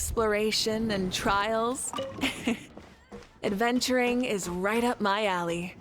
exploration and trials. Adventuring is right up my alley.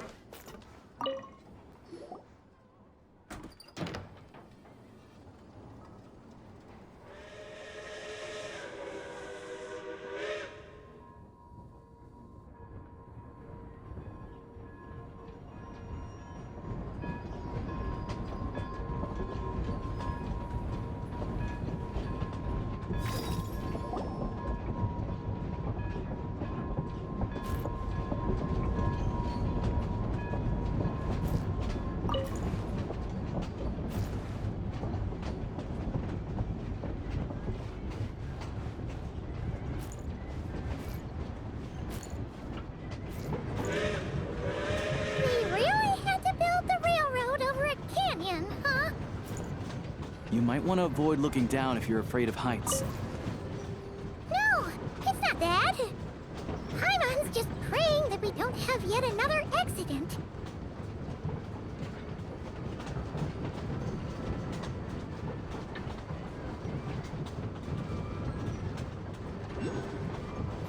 You might want to avoid looking down if you're afraid of heights. No, it's not that. Paimon's just praying that we don't have yet another accident.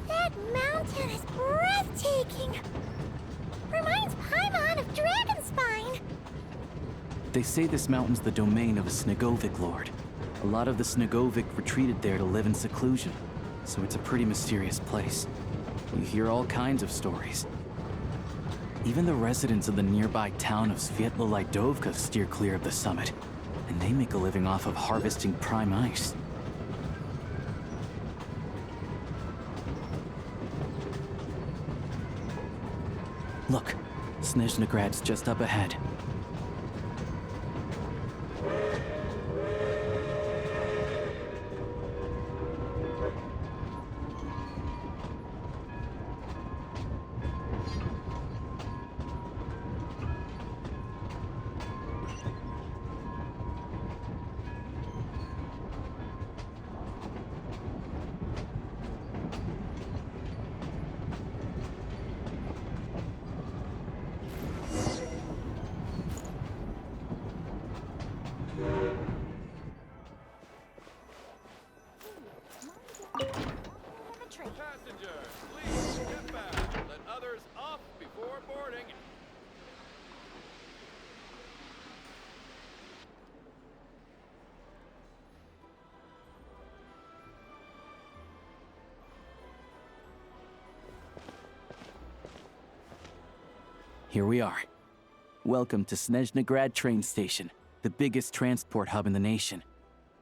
That mountain is breathtaking. Reminds Paimon of Dragonspine. They say this mountain's the domain of a Snegovic lord. A lot of the Snegovic retreated there to live in seclusion, so it's a pretty mysterious place. You hear all kinds of stories. Even the residents of the nearby town of Svietla Lidovka steer clear of the summit, and they make a living off of harvesting prime ice. Look, Snezhnograd's just up ahead. Passengers, please get back. Let others off before boarding. Here we are. Welcome to Snezhnograd train station, the biggest transport hub in the nation.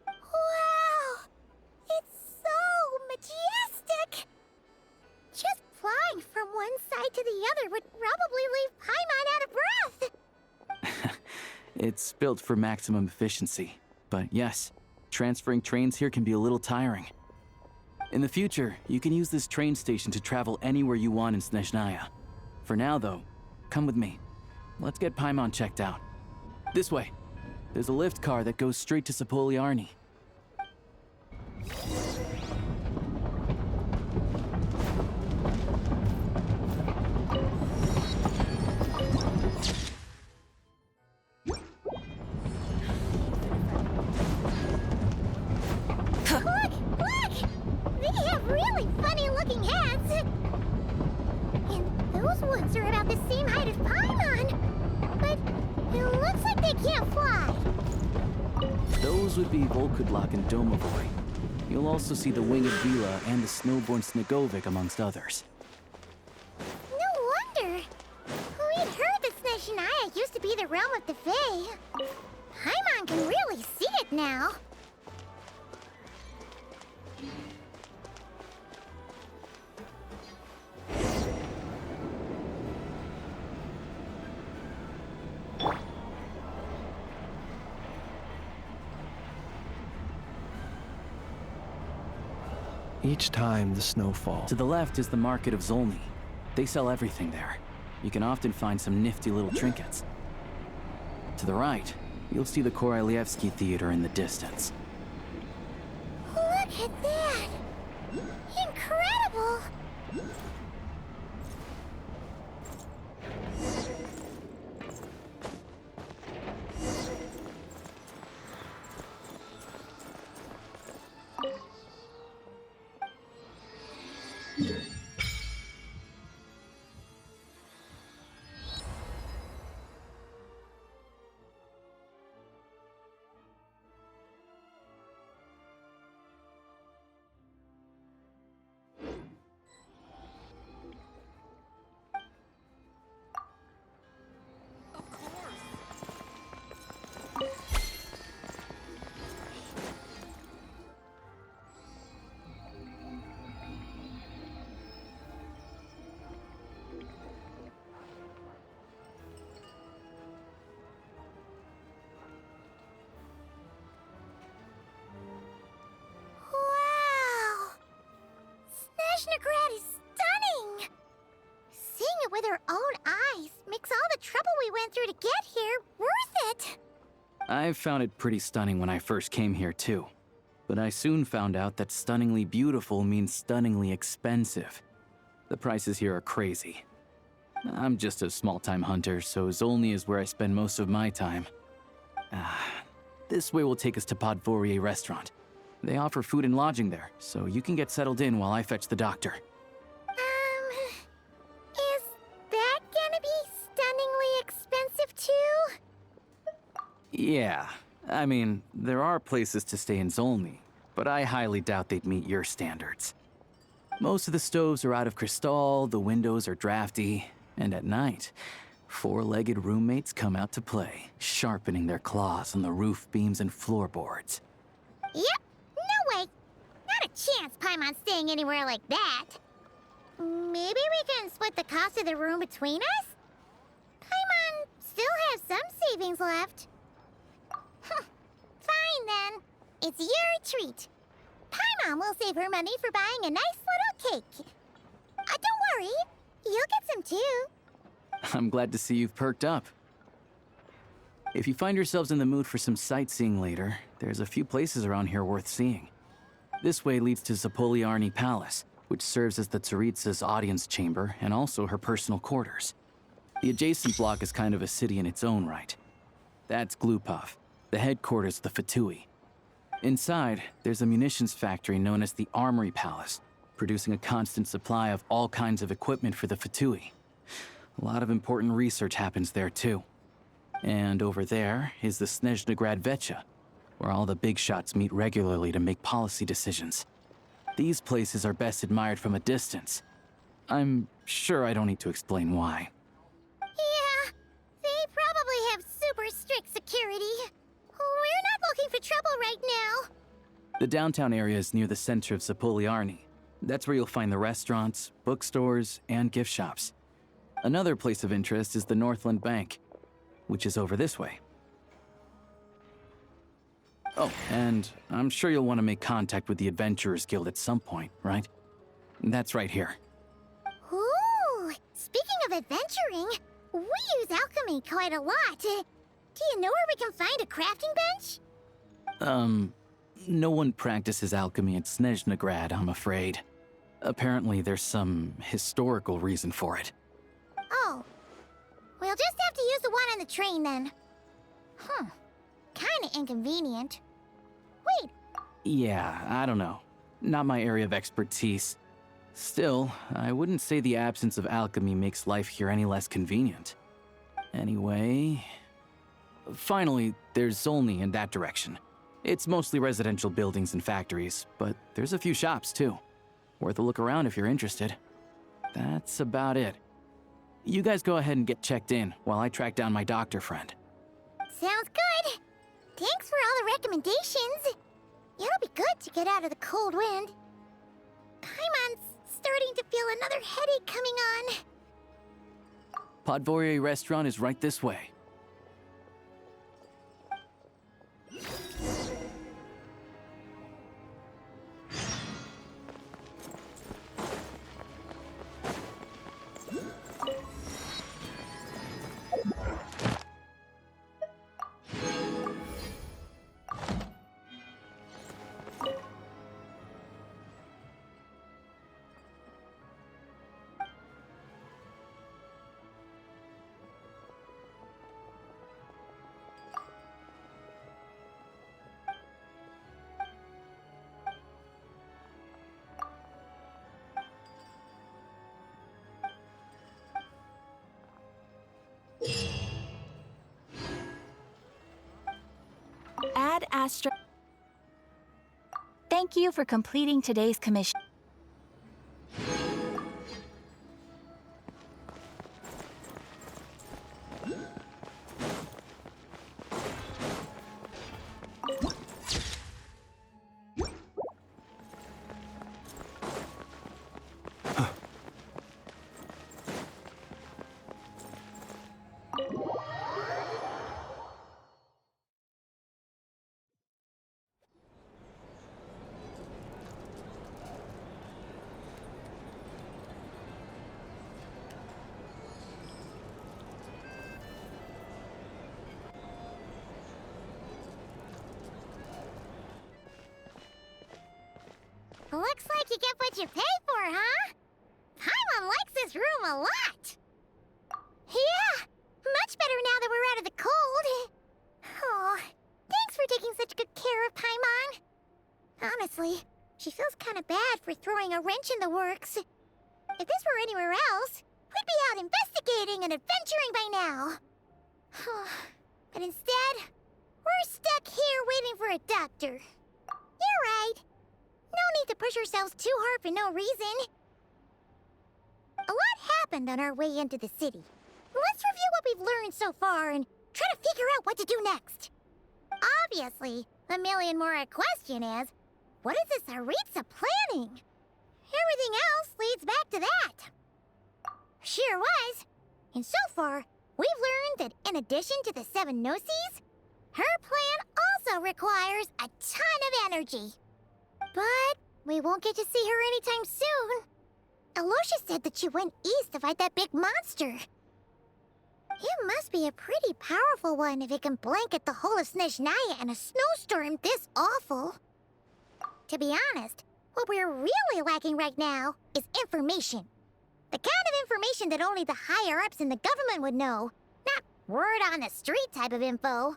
Wow! It's so majestic! Just flying from one side to the other would probably leave Paimon out of breath! It's built for maximum efficiency, but yes, transferring trains here can be a little tiring. In the future, you can use this train station to travel anywhere you want in Snezhnaya. For now, though, come with me. Let's get Paimon checked out. This way. There's a lift car that goes straight to Sapoliarny. Look! They have really funny-looking hats! And those ones are about the same height as Paimon! But it looks like they can't fly! Those would be Volkudlak and Domovoy. You'll also see the Winged Vila and the Snowborn Snegovic, amongst others. No wonder! We'd heard that Snezhnaya used to be the realm of the Fae. Paimon can really see it now. Each time the snow falls. To the left is the market of Zolny. They sell everything there. You can often find some nifty little trinkets. To the right, you'll see the Korolyevsky Theater in the distance. Look at that! Incredible! Snezhnegrad is stunning! Seeing it with our own eyes makes all the trouble we went through to get here worth it! I found it pretty stunning when I first came here too. But I soon found out that stunningly beautiful means stunningly expensive. The prices here are crazy. I'm just a small-time hunter, so Zolny is where I spend most of my time. This way will take us to Podvorier restaurant. They offer food and lodging there, so you can get settled in while I fetch the doctor. Is that gonna be stunningly expensive too? Yeah, I mean, there are places to stay in Zolny, but I highly doubt they'd meet your standards. Most of the stoves are out of crystal, the windows are drafty, and at night, four-legged roommates come out to play, sharpening their claws on the roof beams and floorboards. Yep, no way. Not a chance Paimon's staying anywhere like that. Maybe we can split the cost of the room between us? Paimon still has some savings left. Fine then. It's your treat. Paimon will save her money for buying a nice little cake. Don't worry, you'll get some too. I'm glad to see you've perked up. If you find yourselves in the mood for some sightseeing later, there's a few places around here worth seeing. This way leads to Zapoliarny Palace, which serves as the Tsaritsa's audience chamber and also her personal quarters. The adjacent block is kind of a city in its own right. That's Glupov, the headquarters of the Fatui. Inside, there's a munitions factory known as the Armory Palace, producing a constant supply of all kinds of equipment for the Fatui. A lot of important research happens there too. And over there is the Snezhnegrad Vecha, where all the big shots meet regularly to make policy decisions. These places are best admired from a distance. I'm sure I don't need to explain why. Yeah, they probably have super strict security. We're not looking for trouble right now. The downtown area is near the center of Zapoliarny. That's where you'll find the restaurants, bookstores, and gift shops. Another place of interest is the Northland Bank, which is over this way. Oh, and I'm sure you'll want to make contact with the Adventurers Guild at some point, right? That's right here. Ooh, speaking of adventuring, we use alchemy quite a lot. Do you know where we can find a crafting bench? No one practices alchemy at Snezhnegrad, I'm afraid. Apparently there's some historical reason for it. Oh, we'll just have to use the one on the train then. Kinda inconvenient. Wait, Yeah, I don't know. Not my area of expertise. Still, I wouldn't say the absence of alchemy makes life here any less convenient. Anyway... Finally, there's Zolny in that direction. It's mostly residential buildings and factories, but there's a few shops too. Worth a look around if you're interested. That's about it. You guys go ahead and get checked in while I track down my doctor friend. sounds good. Thanks for all the recommendations. It'll be good to get out of the cold wind. Paimon's starting to feel another headache coming on. Podvorier restaurant is right this way. Add Astra. Thank you for completing today's commission. Looks like you get what you pay for, huh? Paimon likes this room a lot. Yeah, much better now that we're out of the cold. Oh, thanks for taking such good care of Paimon. Honestly, she feels kind of bad for throwing a wrench in the works. If this were anywhere else, we'd be out investigating and adventuring by now. But instead, we're stuck here waiting for a doctor. You're right. No need to push ourselves too hard for no reason. A lot happened on our way into the city. Let's review what we've learned so far and try to figure out what to do next. Obviously, the million more question is, what is this Aritza planning? Everything else leads back to that. Sure was. And so far, we've learned that in addition to the 7 Gnosis, her plan also requires a ton of energy. But we won't get to see her anytime soon. Alosha said that she went east to fight that big monster. It must be a pretty powerful one if it can blanket the whole of Snezhnaya in a snowstorm this awful. To be honest, what we're really lacking right now is information. The kind of information that only the higher-ups in the government would know, not word on the street type of info.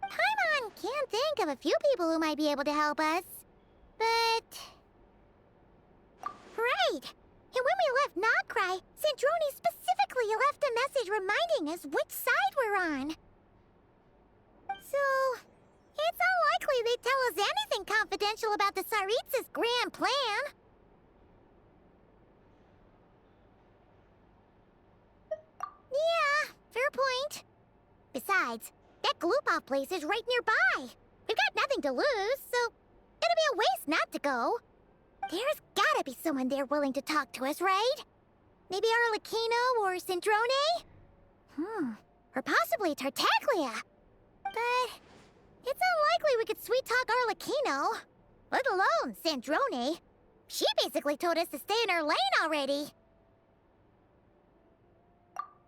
Paimon can think of a few people who might be able to help us, but... Right! And when we left Nogcry, Sandrone specifically left a message reminding us which side we're on. So, it's unlikely they'd tell us anything confidential about the Tsaritsa's grand plan. Yeah, fair point. Besides, that Gloop-Off place is right nearby. We've got nothing to lose, so it'd be a waste not to go. There's gotta be someone there willing to talk to us, right? Maybe Arlecchino or Sandrone? Or possibly Tartaglia. But it's unlikely we could sweet-talk Arlecchino. Let alone Sandrone. She basically told us to stay in her lane already.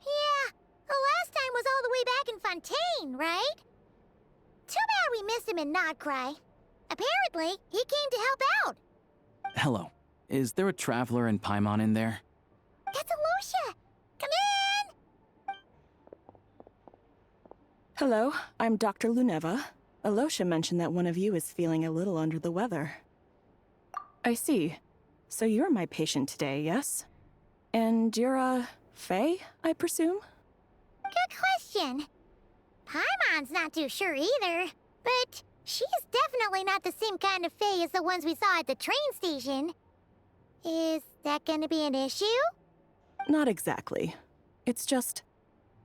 Yeah, the last time was all the way back in Fontaine, right? Too bad we missed him in Nogcry. Apparently, he came to help out. Hello. Is there a traveler and Paimon in there? That's Alosha! Come in! Hello, I'm Dr. Luneva. Alosha mentioned that one of you is feeling a little under the weather. I see. So you're my patient today, yes? And you're, Faye, I presume? Good question. Paimon's not too sure either, but she's definitely not the same kind of Fae as the ones we saw at the train station. Is that gonna be an issue? Not exactly. It's just,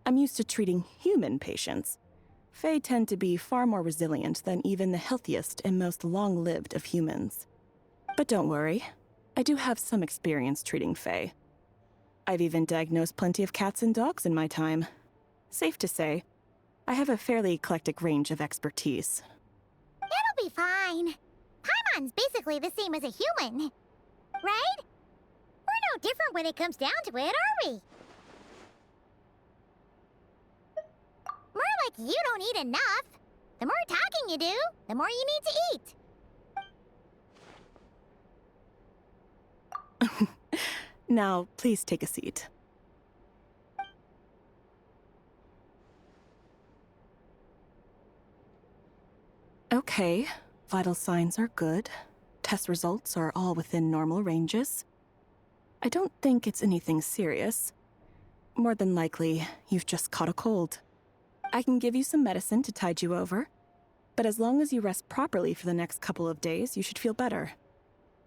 I'm used to treating human patients. Fae tend to be far more resilient than even the healthiest and most long-lived of humans. But don't worry, I do have some experience treating Fae. I've even diagnosed plenty of cats and dogs in my time. Safe to say, I have a fairly eclectic range of expertise. It'll be fine. Paimon's basically the same as a human. Right? We're no different when it comes down to it, are we? More like you don't eat enough. The more talking you do, the more you need to eat. Now, please take a seat. Okay, vital signs are good. Test results are all within normal ranges. I don't think it's anything serious. More than likely, you've just caught a cold. I can give you some medicine to tide you over, but as long as you rest properly for the next couple of days, you should feel better.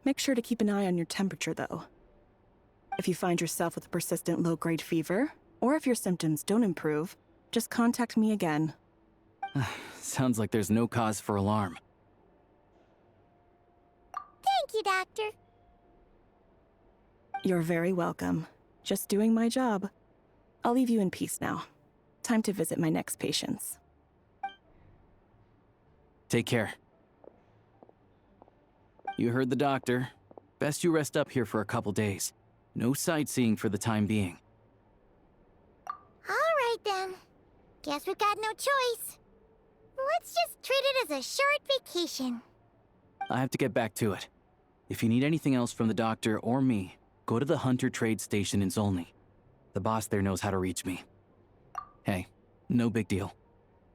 Make sure to keep an eye on your temperature, though. If you find yourself with a persistent low-grade fever, or if your symptoms don't improve, just contact me again. Sounds like there's no cause for alarm. Thank you, Doctor. You're very welcome. Just doing my job. I'll leave you in peace now. Time to visit my next patients. Take care. You heard the doctor. Best you rest up here for a couple days. No sightseeing for the time being. All right, then. Guess we've got no choice. Let's just treat it as a short vacation. I have to get back to it. If you need anything else from the doctor or me, go to the Hunter Trade Station in Zolny. The boss there knows how to reach me. Hey, no big deal.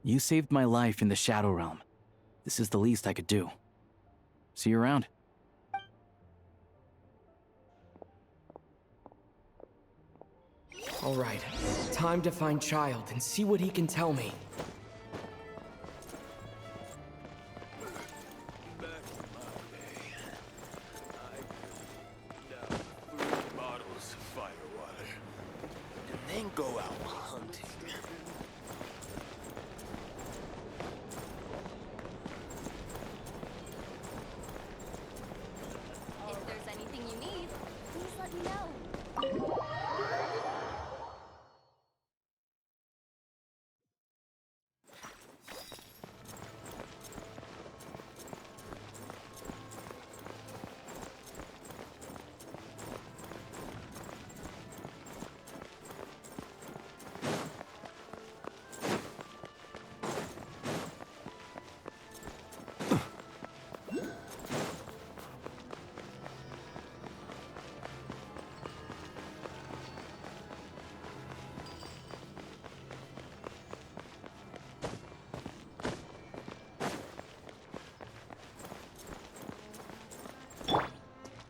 You saved my life in the Shadow Realm. This is the least I could do. See you around. All right, time to find Child and see what he can tell me. Back in my day, I could down 3 bottles of firewater and then go out hunting. If there's anything you need, please let me know.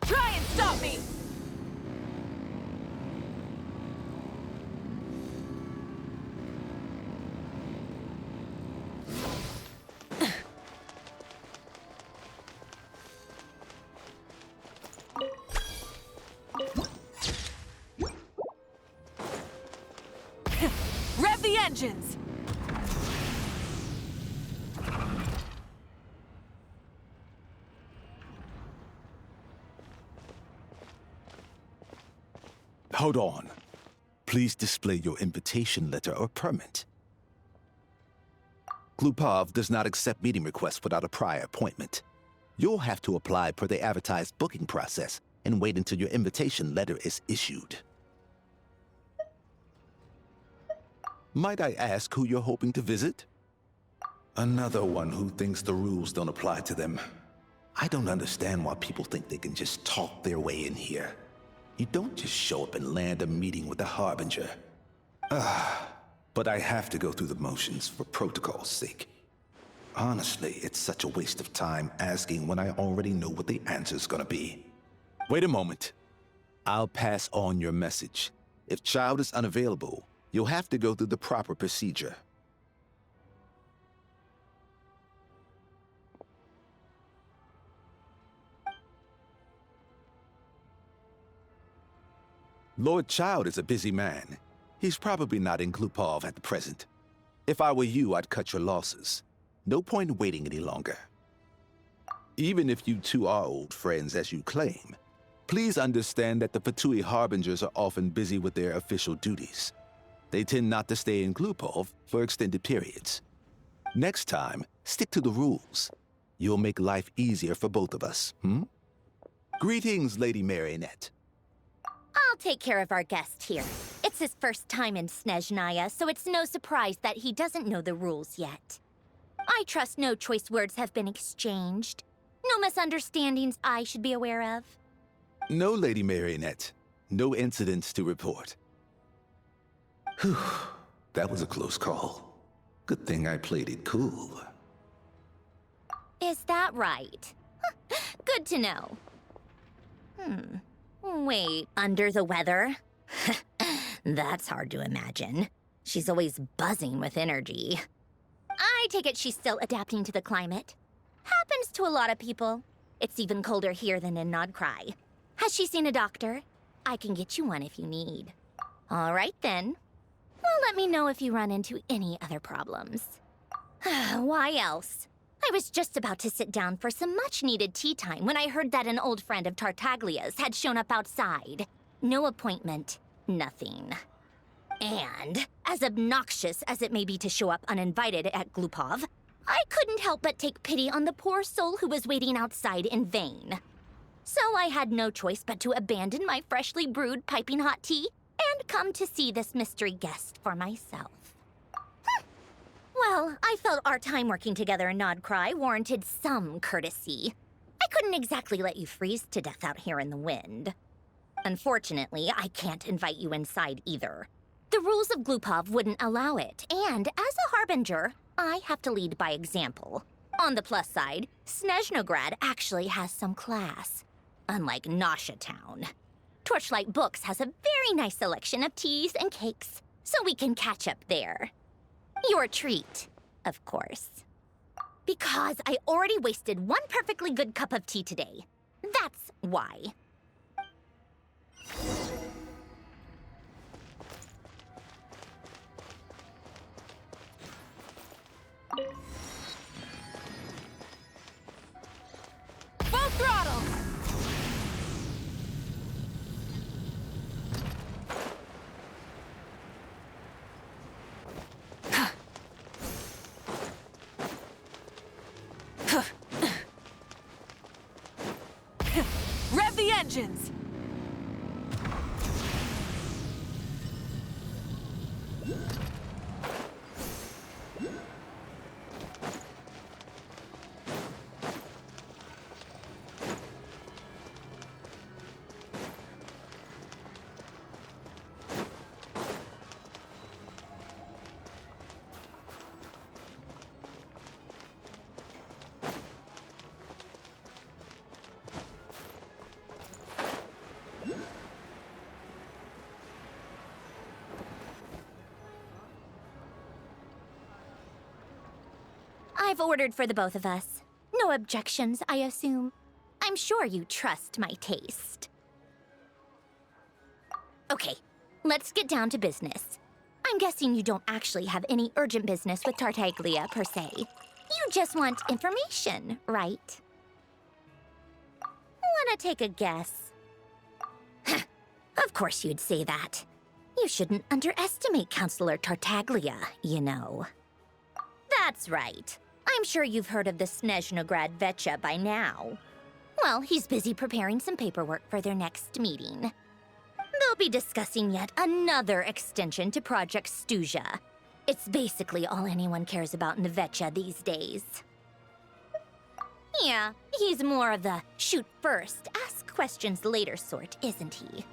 Try and stop me! Rev the engines! Hold on. Please display your invitation letter or permit. Glupov does not accept meeting requests without a prior appointment. You'll have to apply per the advertised booking process and wait until your invitation letter is issued. Might I ask who you're hoping to visit? Another one who thinks the rules don't apply to them. I don't understand why people think they can just talk their way in here. You don't just show up and land a meeting with the Harbinger. But I have to go through the motions for protocol's sake. Honestly, it's such a waste of time asking when I already know what the answer's gonna be. Wait a moment. I'll pass on your message. If Child is unavailable, you'll have to go through the proper procedure. Lord Child is a busy man. He's probably not in Glupov at the present. If I were you, I'd cut your losses. No point in waiting any longer. Even if you two are old friends as you claim, please understand that the Fatui Harbingers are often busy with their official duties. They tend not to stay in Glupov for extended periods. Next time, stick to the rules. You'll make life easier for both of us, Greetings, Lady Marionette. I'll take care of our guest here. It's his first time in Snezhnaya, so it's no surprise that he doesn't know the rules yet. I trust no choice words have been exchanged. No misunderstandings I should be aware of. No, Lady Marionette. No incidents to report. Whew, that was a close call. Good thing I played it cool. Is that right? Good to know. Wait, under the weather? That's hard to imagine. She's always buzzing with energy. I take it she's still adapting to the climate. Happens to a lot of people. It's even colder here than in Nodcry. Has she seen a doctor? I can get you one if you need. All right, then. Well, let me know if you run into any other problems. Why else? I was just about to sit down for some much-needed tea time when I heard that an old friend of Tartaglia's had shown up outside. No appointment, nothing. And, as obnoxious as it may be to show up uninvited at Glupov, I couldn't help but take pity on the poor soul who was waiting outside in vain. So I had no choice but to abandon my freshly brewed piping hot tea and come to see this mystery guest for myself. Well, I felt our time working together in Nodcry warranted some courtesy. I couldn't exactly let you freeze to death out here in the wind. Unfortunately, I can't invite you inside either. The rules of Glupov wouldn't allow it, and as a harbinger, I have to lead by example. On the plus side, Snezhnograd actually has some class, unlike Nasha Town. Torchlight Books has a very nice selection of teas and cakes, so we can catch up there. Your treat, of course. Because I already wasted one perfectly good cup of tea today. That's why. Full throttle! Rev the engines! I've ordered for the both of us. No objections, I assume. I'm sure you trust my taste. Okay, let's get down to business. I'm guessing you don't actually have any urgent business with Tartaglia, per se. You just want information, right? Wanna take a guess? Of course you'd say that. You shouldn't underestimate Counselor Tartaglia, you know. That's right. I'm sure you've heard of the Snezhnograd Vecha by now. Well, he's busy preparing some paperwork for their next meeting. They'll be discussing yet another extension to Project Stuja. It's basically all anyone cares about in the Vecha these days. Yeah, he's more of the shoot first, ask questions later sort, isn't he?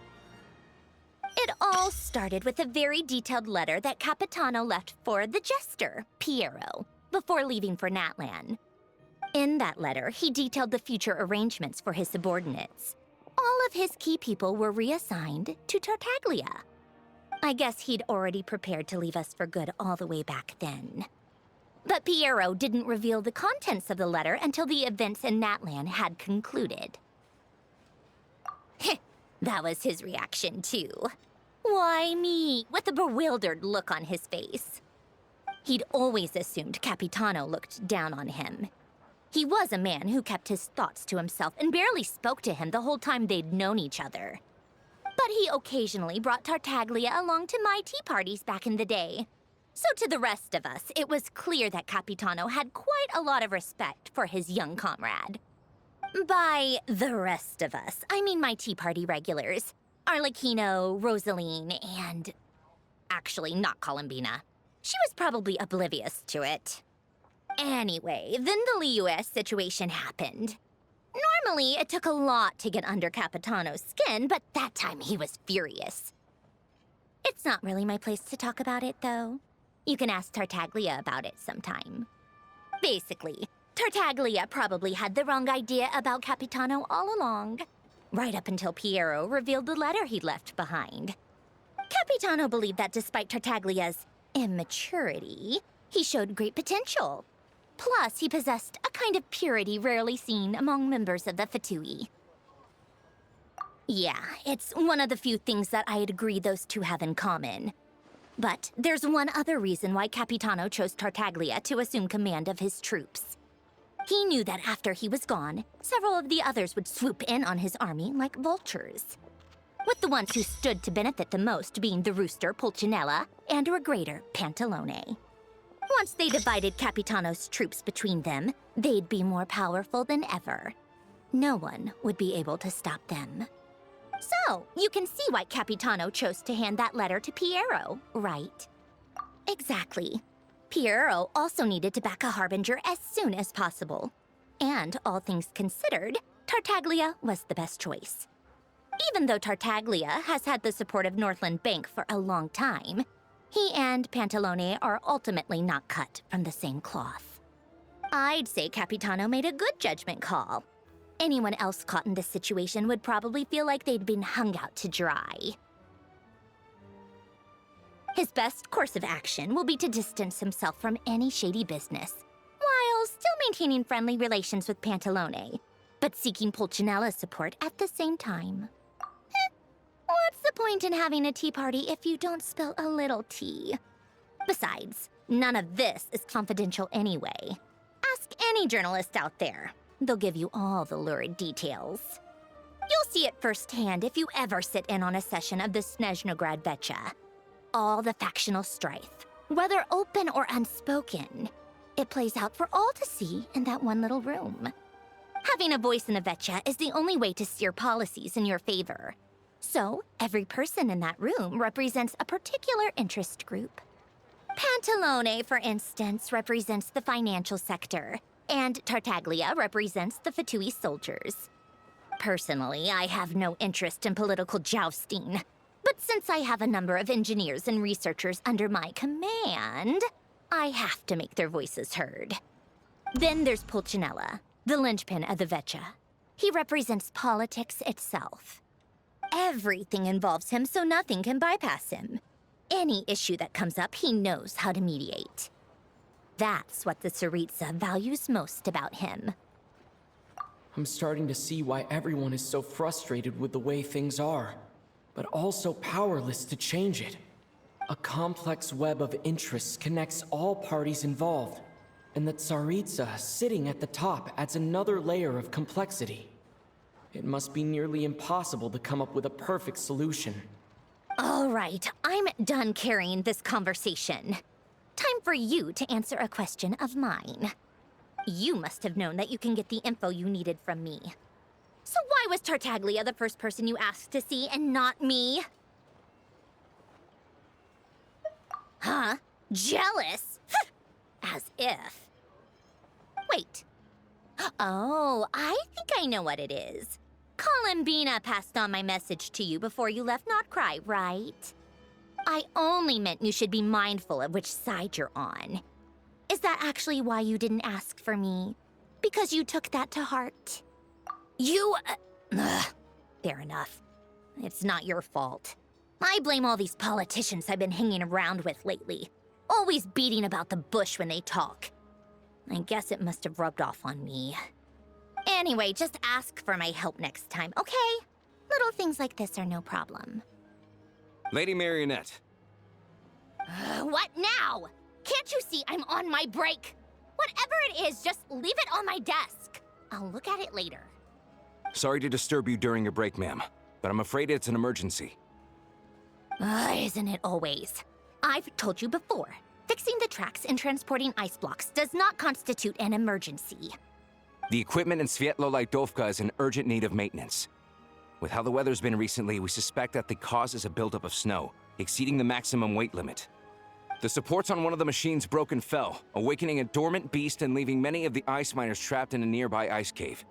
It all started with a very detailed letter that Capitano left for the jester, Piero, before leaving for Natlan. In that letter, he detailed the future arrangements for his subordinates. All of his key people were reassigned to Tartaglia. I guess he'd already prepared to leave us for good all the way back then. But Piero didn't reveal the contents of the letter until the events in Natlan had concluded. That was his reaction, too. Why me? With a bewildered look on his face. He'd always assumed Capitano looked down on him. He was a man who kept his thoughts to himself and barely spoke to him the whole time they'd known each other. But he occasionally brought Tartaglia along to my tea parties back in the day. So to the rest of us, it was clear that Capitano had quite a lot of respect for his young comrade. By the rest of us, I mean my tea party regulars. Arlecchino, Rosaline, and... actually, not Columbina. She was probably oblivious to it. Anyway, then the Liues situation happened. Normally, it took a lot to get under Capitano's skin, but that time he was furious. It's not really my place to talk about it, though. You can ask Tartaglia about it sometime. Basically, Tartaglia probably had the wrong idea about Capitano all along. Right up until Piero revealed the letter he'd left behind. Capitano believed that despite Tartaglia's immaturity, he showed great potential. Plus, he possessed a kind of purity rarely seen among members of the Fatui. Yeah, it's one of the few things that I'd agree those two have in common. But there's one other reason why Capitano chose Tartaglia to assume command of his troops. He knew that after he was gone, several of the others would swoop in on his army like vultures. With the ones who stood to benefit the most being the rooster Pulcinella and Regrator Pantalone. Once they divided Capitano's troops between them, they'd be more powerful than ever. No one would be able to stop them. So, you can see why Capitano chose to hand that letter to Piero, right? Exactly. Piero also needed to back a harbinger as soon as possible. And all things considered, Tartaglia was the best choice. Even though Tartaglia has had the support of Northland Bank for a long time, he and Pantalone are ultimately not cut from the same cloth. I'd say Capitano made a good judgment call. Anyone else caught in this situation would probably feel like they'd been hung out to dry. His best course of action will be to distance himself from any shady business, while still maintaining friendly relations with Pantalone, but seeking Pulcinella's support at the same time. What's the point in having a tea party if you don't spill a little tea? Besides, none of this is confidential anyway. Ask any journalist out there. They'll give you all the lurid details. You'll see it firsthand if you ever sit in on a session of the Snezhnograd Vecha. All the factional strife, whether open or unspoken, it plays out for all to see in that one little room. Having a voice in the Vecha is the only way to steer policies in your favor. So, every person in that room represents a particular interest group. Pantalone, for instance, represents the financial sector, and Tartaglia represents the Fatui soldiers. Personally, I have no interest in political jousting, but since I have a number of engineers and researchers under my command, I have to make their voices heard. Then there's Pulcinella, the linchpin of the Vecha. He represents politics itself. Everything involves him, so nothing can bypass him. Any issue that comes up, he knows how to mediate. That's what the Tsaritsa values most about him. I'm starting to see why everyone is so frustrated with the way things are, but also powerless to change it. A complex web of interests connects all parties involved, and the Tsaritsa sitting at the top adds another layer of complexity. It must be nearly impossible to come up with a perfect solution. All right, I'm done carrying this conversation. Time for you to answer a question of mine. You must have known that you can get the info you needed from me. So why was Tartaglia the first person you asked to see and not me? Huh? Jealous? As if. Wait. Oh, I think I know what it is. Columbina passed on my message to you before you left Notcry, right? I only meant you should be mindful of which side you're on. Is that actually why you didn't ask for me? Because you took that to heart? Fair enough. It's not your fault. I blame all these politicians I've been hanging around with lately. Always beating about the bush when they talk. I guess it must have rubbed off on me. Anyway, just ask for my help next time, okay? Little things like this are no problem. Lady Marionette. What now? Can't you see I'm on my break? Whatever it is, just leave it on my desk. I'll look at it later. Sorry to disturb you during your break, ma'am, but I'm afraid it's an emergency. Isn't it always? I've told you before, fixing the tracks and transporting ice blocks does not constitute an emergency. The equipment in Svietlo-Laidovka is in urgent need of maintenance. With how the weather's been recently, we suspect that the cause is a buildup of snow, exceeding the maximum weight limit. The supports on one of the machines broke and fell, awakening a dormant beast and leaving many of the ice miners trapped in a nearby ice cave.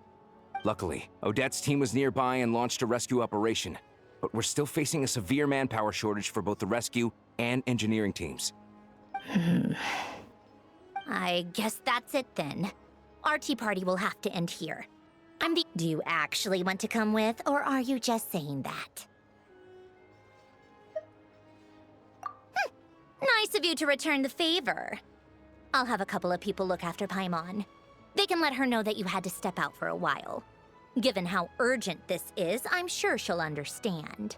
Luckily, Odette's team was nearby and launched a rescue operation, but we're still facing a severe manpower shortage for both the rescue and engineering teams. I guess that's it then. Our tea party will have to end here. Do you actually want to come with, or are you just saying that? Nice of you to return the favor. I'll have a couple of people look after Paimon. They can let her know that you had to step out for a while. Given how urgent this is, I'm sure she'll understand.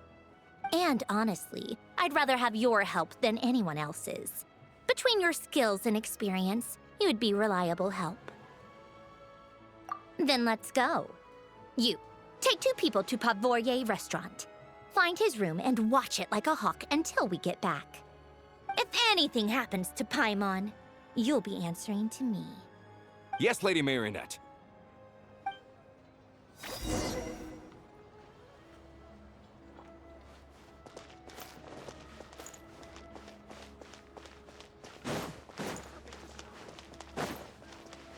And honestly, I'd rather have your help than anyone else's. Between your skills and experience, you'd be reliable help. Then let's go. You, take 2 people to Pavoye restaurant. Find his room and watch it like a hawk until we get back. If anything happens to Paimon, you'll be answering to me. Yes, Lady Marionette.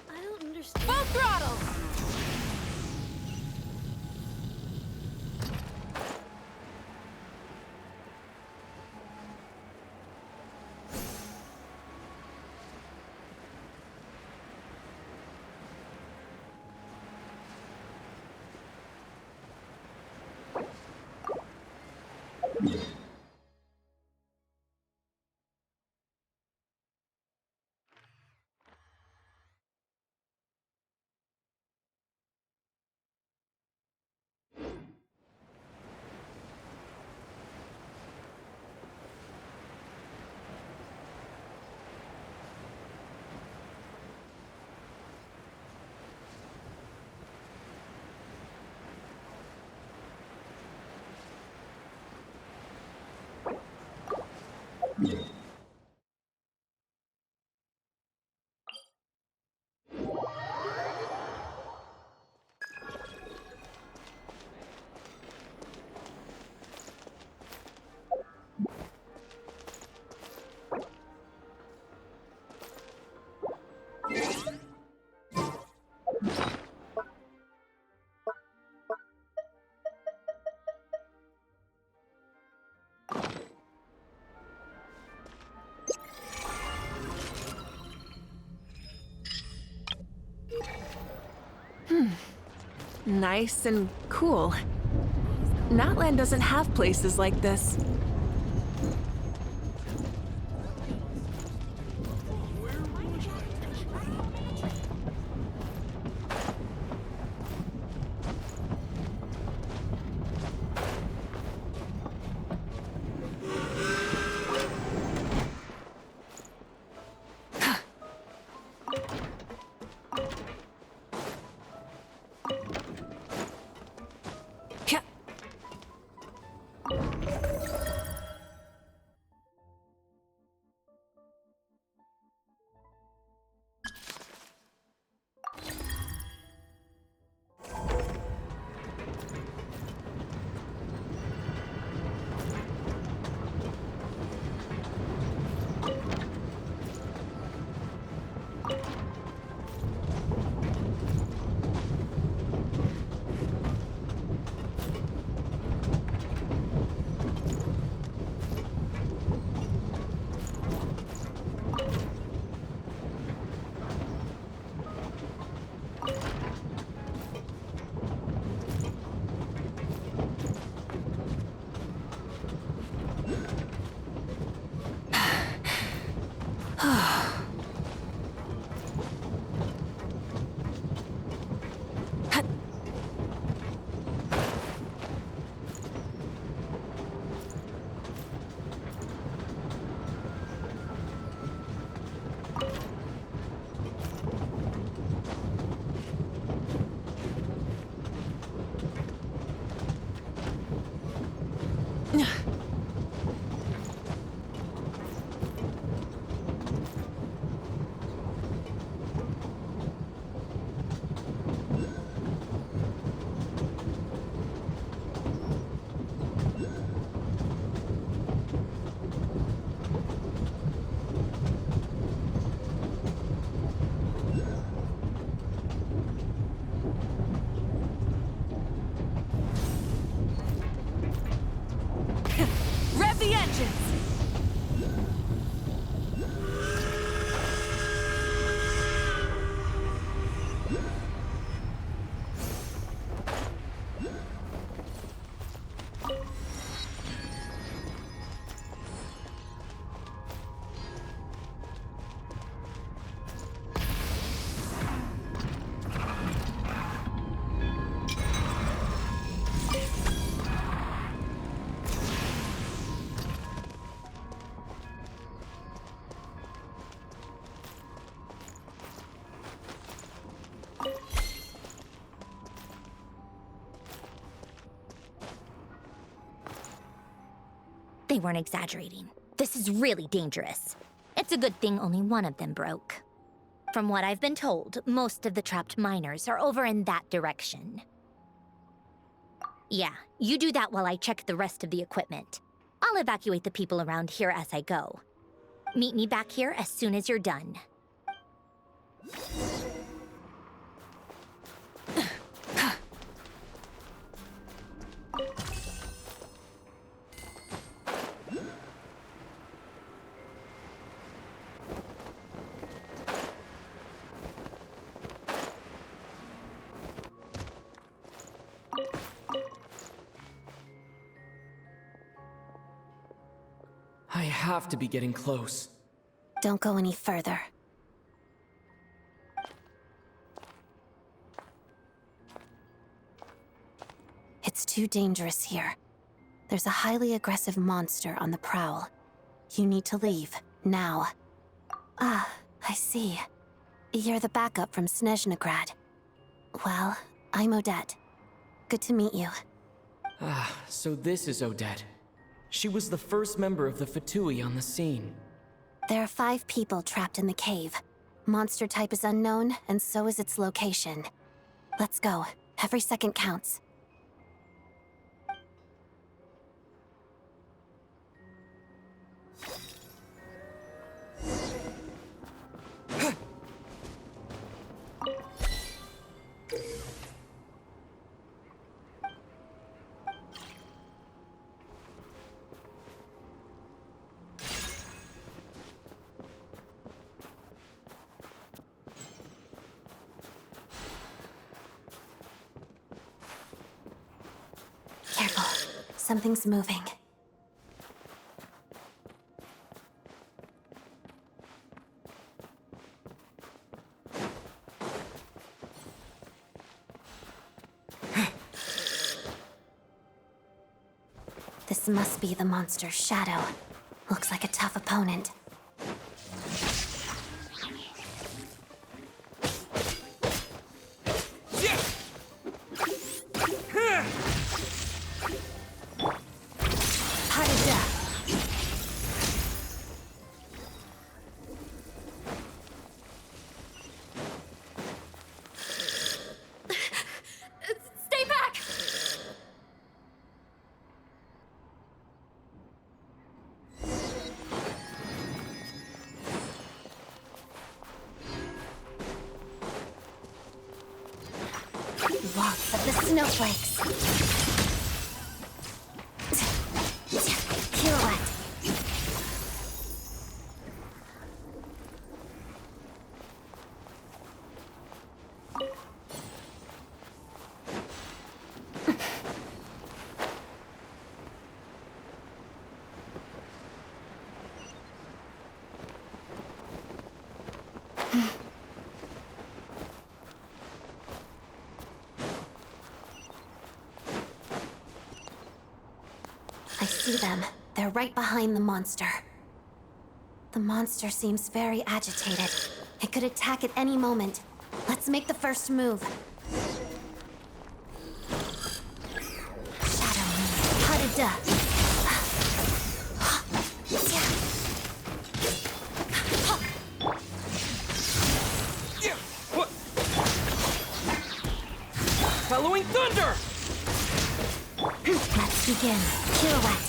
I don't understand. Full throttle! Nice and cool. Natlan doesn't have places like this. Rev the engines! They weren't exaggerating. This is really dangerous. It's a good thing only one of them broke. From what I've been told, most of the trapped miners are over in that direction. Yeah, you do that while I check the rest of the equipment. I'll evacuate the people around here as I go. Meet me back here as soon as you're done. I have to be getting close. Don't go any further. It's too dangerous here. There's a highly aggressive monster on the prowl. You need to leave, now. Ah, I see. You're the backup from Snezhnegrad. Well, I'm Odette. Good to meet you. Ah, so this is Odette. She was the first member of the Fatui on the scene. There are 5 people trapped in the cave. Monster type is unknown, and so is its location. Let's go. Every second counts. Something's moving. This must be the monster's shadow. Looks like a tough opponent. Stay back! Lots of the snowflakes. Pirouette. I see them. They're right behind the monster. The monster seems very agitated. It could attack at any moment. Let's make the first move. Shadow move. Harida. Following thunder! Let's begin. Pirouette.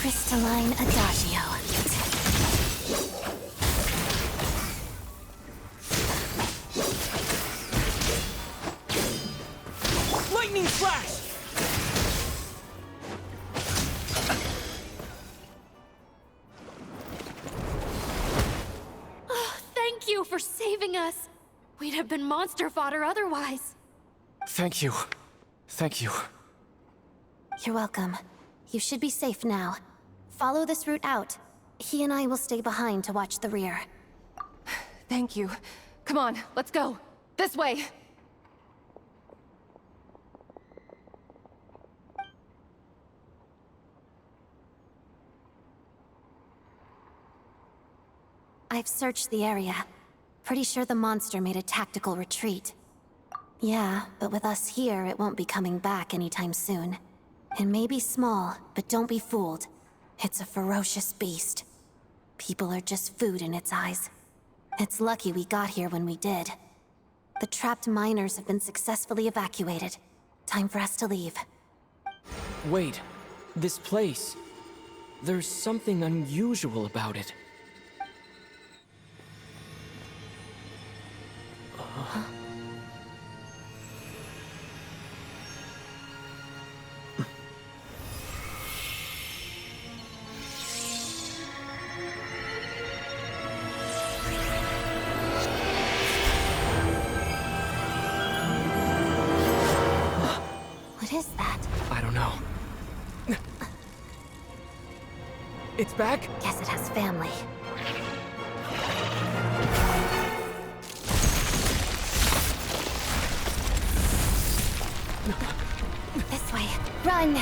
Crystalline Adagio. Lightning flash! Oh, thank you for saving us. We'd have been monster fodder otherwise. Thank you. Thank you. You're welcome. You should be safe now. Follow this route out. He and I will stay behind to watch the rear. Thank you. Come on, let's go. This way. I've searched the area. Pretty sure the monster made a tactical retreat. Yeah, but with us here, it won't be coming back anytime soon. It may be small, but don't be fooled. It's a ferocious beast. People are just food in its eyes. It's lucky we got here when we did. The trapped miners have been successfully evacuated. Time for us to leave. Wait, this place. There's something unusual about it. What is that? I don't know. It's back? Guess it has family. This way. Run!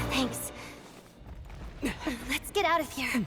Thanks. Let's get out of here.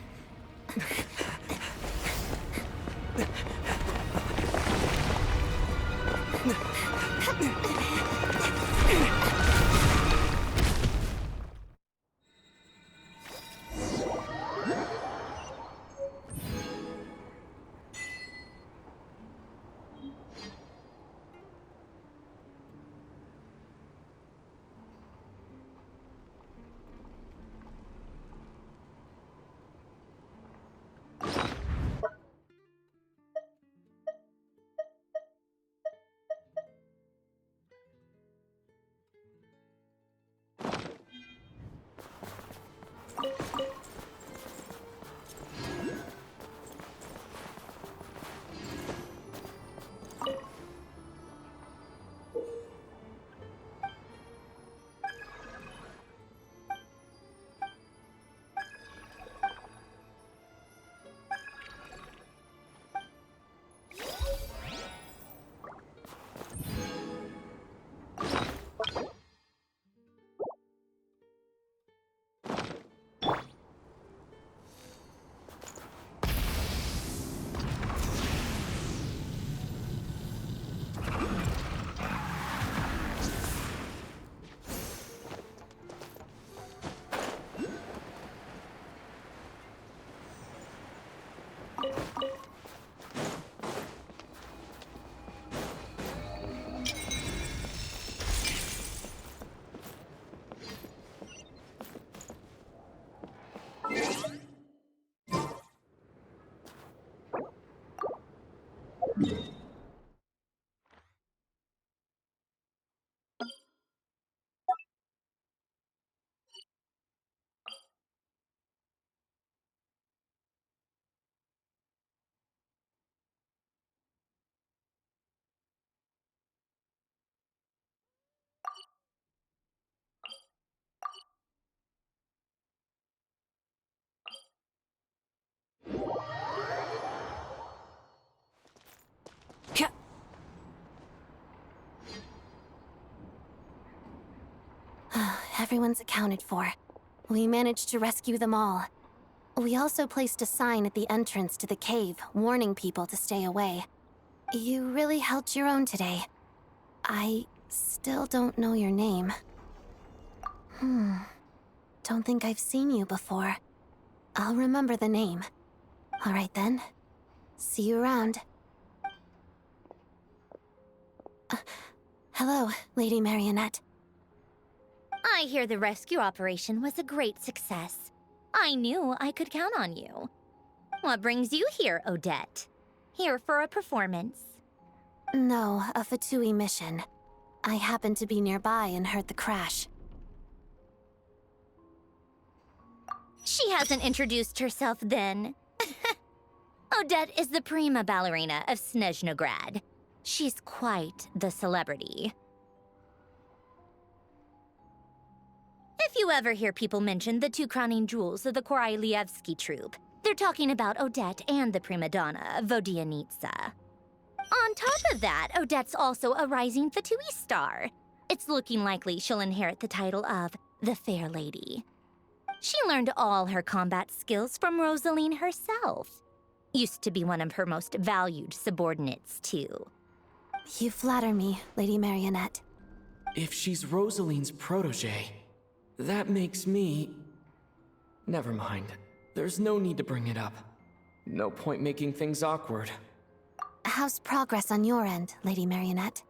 Everyone's accounted for. We managed to rescue them all. We also placed a sign at the entrance to the cave, warning people to stay away. You really held your own today. I still don't know your name. Don't think I've seen you before. I'll remember the name. All right then. See you around. Hello, Lady Marionette. I hear the rescue operation was a great success. I knew I could count on you. What brings you here, Odette? Here for a performance? No, a Fatui mission. I happened to be nearby and heard the crash. She hasn't introduced herself then. Odette is the prima ballerina of Snezhnograd. She's quite the celebrity. If you ever hear people mention the two crowning jewels of the Korailievsky troupe, they're talking about Odette and the prima donna, Vodianitsa. On top of that, Odette's also a rising Fatui star. It's looking likely she'll inherit the title of the Fair Lady. She learned all her combat skills from Rosaline herself. Used to be one of her most valued subordinates, too. You flatter me, Lady Marionette. If she's Rosaline's protege, that makes me... Never mind. There's no need to bring it up. No point making things awkward. How's progress on your end, Lady Marionette?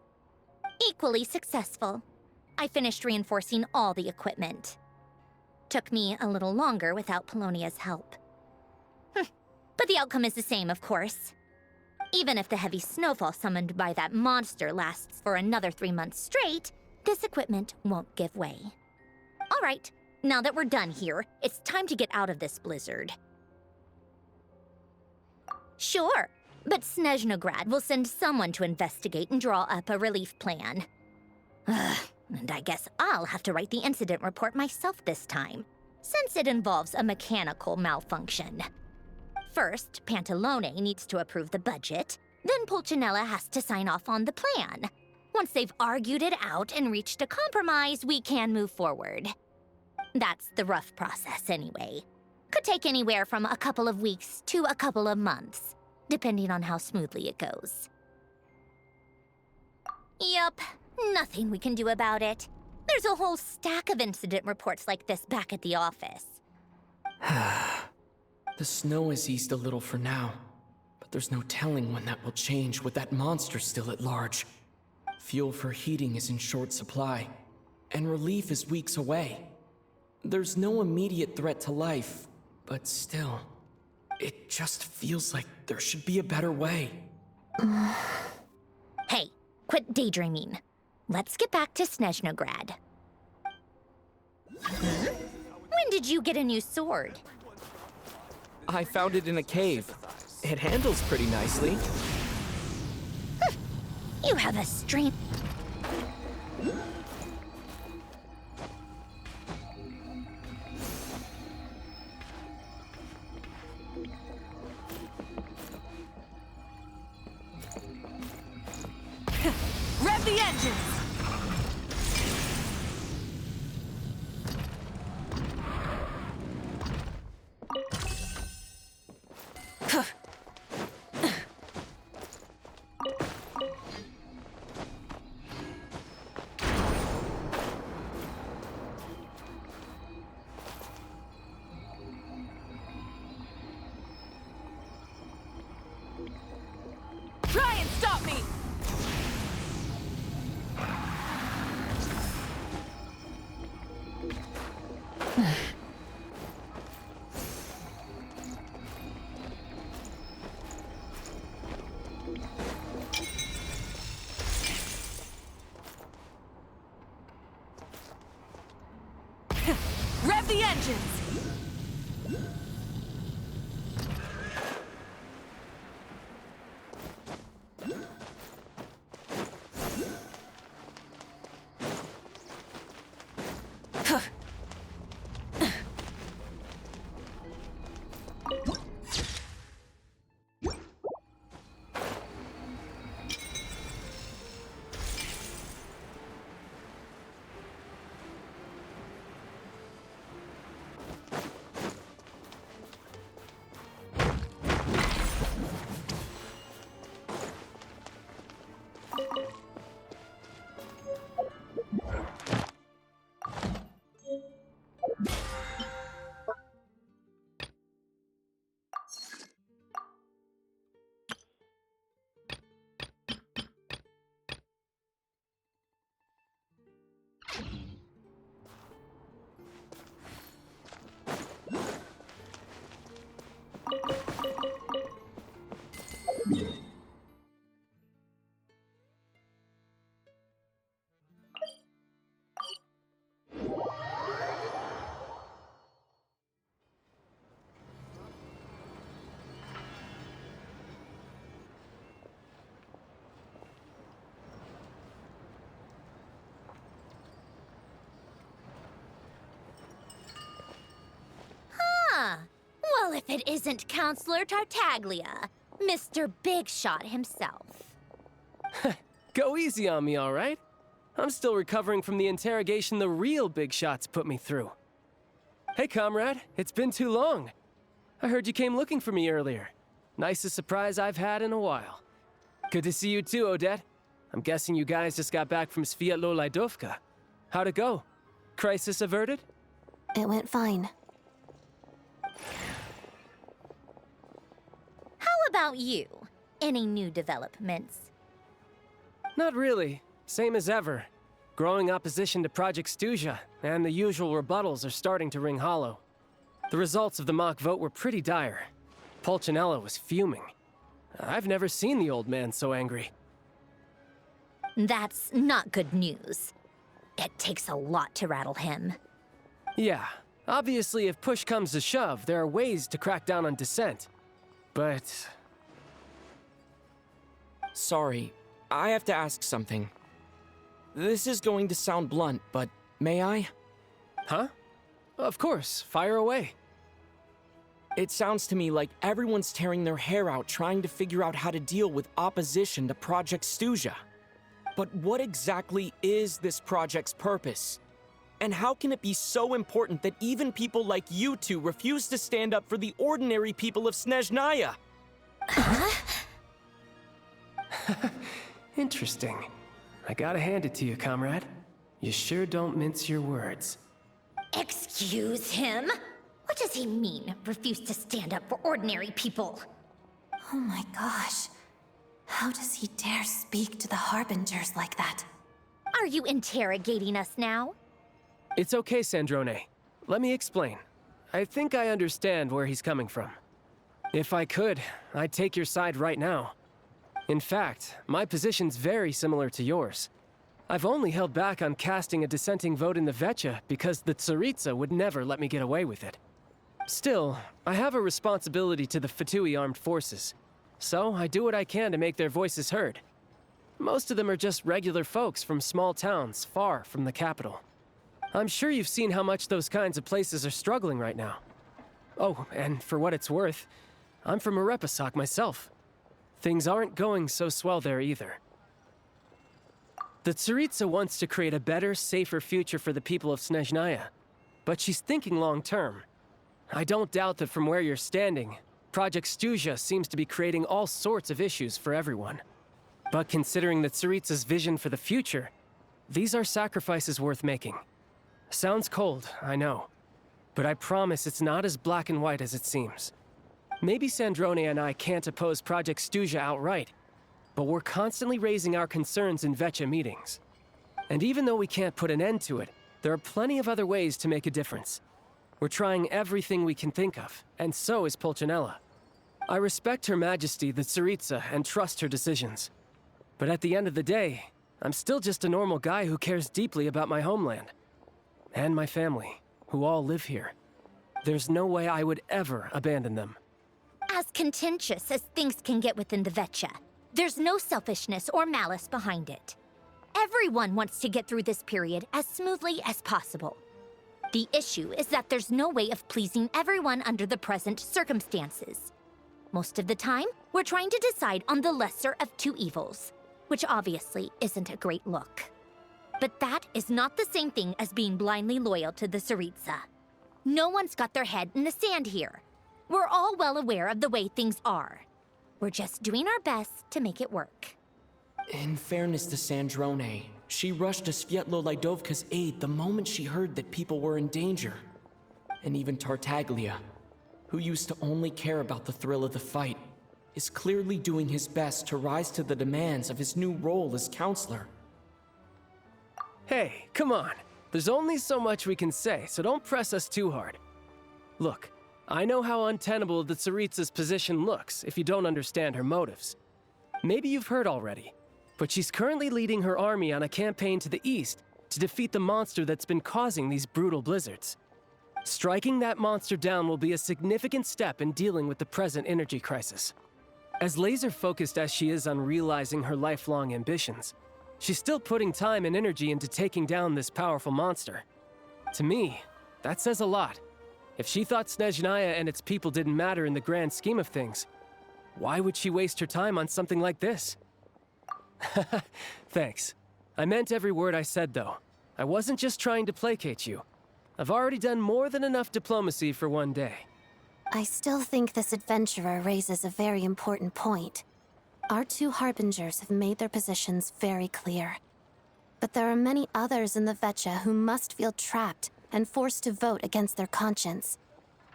Equally successful. I finished reinforcing all the equipment. Took me a little longer without Polonia's help. But the outcome is the same, of course. Even if the heavy snowfall summoned by that monster lasts for another 3 months straight, this equipment won't give way. All right, now that we're done here, it's time to get out of this blizzard. Sure, but Snezhnograd will send someone to investigate and draw up a relief plan. And I guess I'll have to write the incident report myself this time, since it involves a mechanical malfunction. First, Pantalone needs to approve the budget, then Pulcinella has to sign off on the plan. Once they've argued it out and reached a compromise, we can move forward. That's the rough process anyway. Could take anywhere from a couple of weeks to a couple of months, depending on how smoothly it goes. Yup, nothing we can do about it. There's a whole stack of incident reports like this back at the office. The snow has eased a little for now, but there's no telling when that will change with that monster still at large. Fuel for heating is in short supply, and relief is weeks away. There's no immediate threat to life, but still, it just feels like there should be a better way. Hey, quit daydreaming. Let's get back to Snezhnograd. When did you get a new sword? I found it in a cave. It handles pretty nicely. You have a strange... Rev the engines! Try and stop me! Rev the engines! if it isn't Counselor Tartaglia, Mr. Big Shot himself. Go easy on me, all right? I'm still recovering from the interrogation the real Big Shots put me through. Hey, comrade, it's been too long. I heard you came looking for me earlier. Nicest surprise I've had in a while. Good to see you too, Odette. I'm guessing you guys just got back from Sviatlo-Lajdovka. How'd it go? Crisis averted? It went fine. How about you? Any new developments? Not really. Same as ever. Growing opposition to Project Stuja, and the usual rebuttals are starting to ring hollow. The results of the mock vote were pretty dire. Pulcinella was fuming. I've never seen the old man so angry. That's not good news. It takes a lot to rattle him. Yeah, obviously if push comes to shove, there are ways to crack down on dissent. But... Sorry, I have to ask something. This is going to sound blunt, but may I? Huh? Of course, fire away. It sounds to me like everyone's tearing their hair out trying to figure out how to deal with opposition to Project Stuja. But what exactly is this project's purpose? And how can it be so important that even people like you two refuse to stand up for the ordinary people of Snezhnaya? Interesting. I gotta hand it to you, comrade. You sure don't mince your words. Excuse him? What does he mean, refuse to stand up for ordinary people? Oh my gosh. How does he dare speak to the Harbingers like that? Are you interrogating us now? It's okay, Sandrone. Let me explain. I think I understand where he's coming from. If I could, I'd take your side right now. In fact, my position's very similar to yours. I've only held back on casting a dissenting vote in the Vecha because the Tsaritsa would never let me get away with it. Still, I have a responsibility to the Fatui armed forces, so I do what I can to make their voices heard. Most of them are just regular folks from small towns far from the capital. I'm sure you've seen how much those kinds of places are struggling right now. Oh, and for what it's worth, I'm from Arepasak myself. Things aren't going so swell there either. The Tsaritsa wants to create a better, safer future for the people of Snezhnaya, but she's thinking long-term. I don't doubt that from where you're standing, Project Stuja seems to be creating all sorts of issues for everyone. But considering the Tsaritsa's vision for the future, these are sacrifices worth making. Sounds cold, I know, but I promise it's not as black and white as it seems. Maybe Sandrone and I can't oppose Project Stuja outright, but we're constantly raising our concerns in Vecha meetings. And even though we can't put an end to it, there are plenty of other ways to make a difference. We're trying everything we can think of, and so is Pulcinella. I respect Her Majesty, the Tsaritsa, and trust her decisions. But at the end of the day, I'm still just a normal guy who cares deeply about my homeland. And my family, who all live here. There's no way I would ever abandon them. As contentious as things can get within the Vecha, there's no selfishness or malice behind it. Everyone wants to get through this period as smoothly as possible. The issue is that there's no way of pleasing everyone under the present circumstances. Most of the time, we're trying to decide on the lesser of two evils, which obviously isn't a great look. But that is not the same thing as being blindly loyal to the Tsaritsa. No one's got their head in the sand here. We're all well aware of the way things are. We're just doing our best to make it work. In fairness to Sandrone, she rushed to Sviatlo-Lajdovka's aid the moment she heard that people were in danger. And even Tartaglia, who used to only care about the thrill of the fight, is clearly doing his best to rise to the demands of his new role as counselor. Hey, come on. There's only so much we can say, so don't press us too hard. Look, I know how untenable the Tsaritsa's position looks if you don't understand her motives. Maybe you've heard already, but she's currently leading her army on a campaign to the east to defeat the monster that's been causing these brutal blizzards. Striking that monster down will be a significant step in dealing with the present energy crisis. As laser-focused as she is on realizing her lifelong ambitions, she's still putting time and energy into taking down this powerful monster. To me, that says a lot. If she thought Snezhnaya and its people didn't matter in the grand scheme of things, why would she waste her time on something like this? Thanks. I meant every word I said, though. I wasn't just trying to placate you. I've already done more than enough diplomacy for one day. I still think this adventurer raises a very important point. Our two harbingers have made their positions very clear. But there are many others in the Vetcha who must feel trapped and forced to vote against their conscience.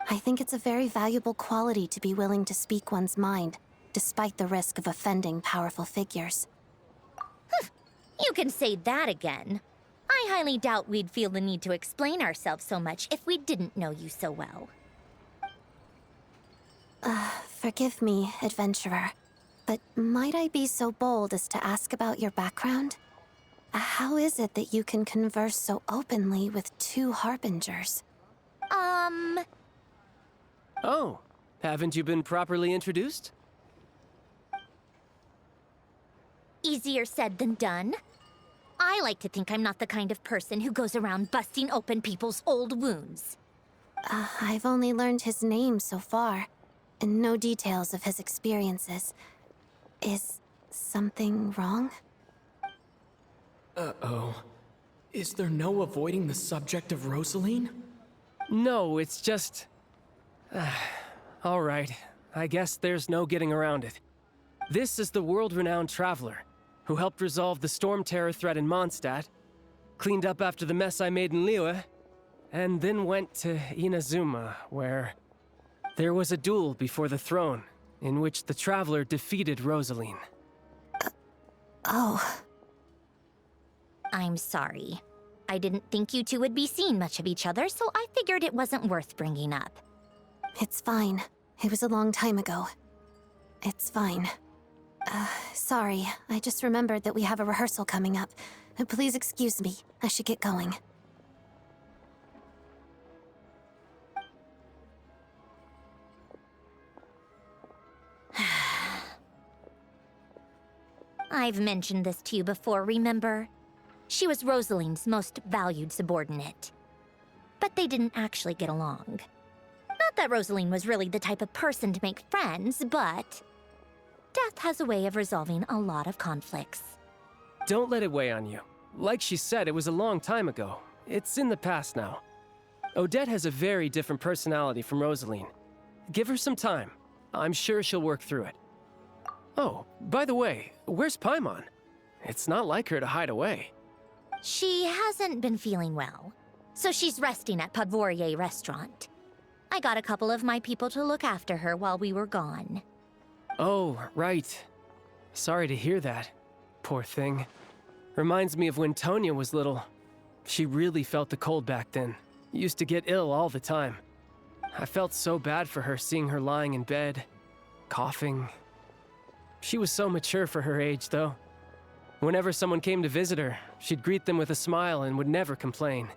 I think it's a very valuable quality to be willing to speak one's mind, despite the risk of offending powerful figures. You can say that again. I highly doubt we'd feel the need to explain ourselves so much if we didn't know you so well. Forgive me, adventurer, but might I be so bold as to ask about your background? How is it that you can converse so openly with two harbingers? Oh, haven't you been properly introduced? Easier said than done. I like to think I'm not the kind of person who goes around busting open people's old wounds. I've only learned his name so far, and no details of his experiences. Is something wrong? Uh-oh. Is there no avoiding the subject of Rosaline? No, it's just... all right. I guess there's no getting around it. This is the world-renowned traveler, who helped resolve the storm terror threat in Mondstadt, cleaned up after the mess I made in Liyue, and then went to Inazuma, where there was a duel before the throne, in which the traveler defeated Rosaline. Oh. I'm sorry. I didn't think you two would be seeing much of each other, so I figured it wasn't worth bringing up. It's fine. It was a long time ago. It's fine. Sorry. I just remembered that we have a rehearsal coming up. Please excuse me. I should get going. I've mentioned this to you before, remember? She was Rosaline's most valued subordinate. But they didn't actually get along. Not that Rosaline was really the type of person to make friends, but death has a way of resolving a lot of conflicts. Don't let it weigh on you. Like she said, it was a long time ago. It's in the past now. Odette has a very different personality from Rosaline. Give her some time. I'm sure she'll work through it. Oh, by the way, where's Paimon? It's not like her to hide away. She hasn't been feeling well, so she's resting at Podvorier Restaurant. I got a couple of my people to look after her while we were gone. Oh, right. Sorry to hear that. Poor thing. Reminds me of when Tonya was little. She really felt the cold back then. Used to get ill all the time. I felt so bad for her seeing her lying in bed, coughing. She was so mature for her age, though. Whenever someone came to visit her, she'd greet them with a smile and would never complain.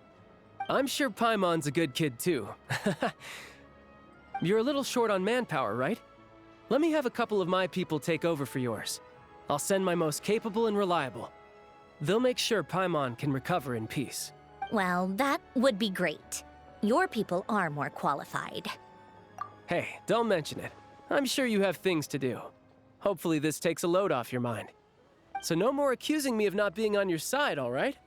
I'm sure Paimon's a good kid, too. You're a little short on manpower, right? Let me have a couple of my people take over for yours. I'll send my most capable and reliable. They'll make sure Paimon can recover in peace. Well, that would be great. Your people are more qualified. Hey, don't mention it. I'm sure you have things to do. Hopefully this takes a load off your mind. So no more accusing me of not being on your side, all right?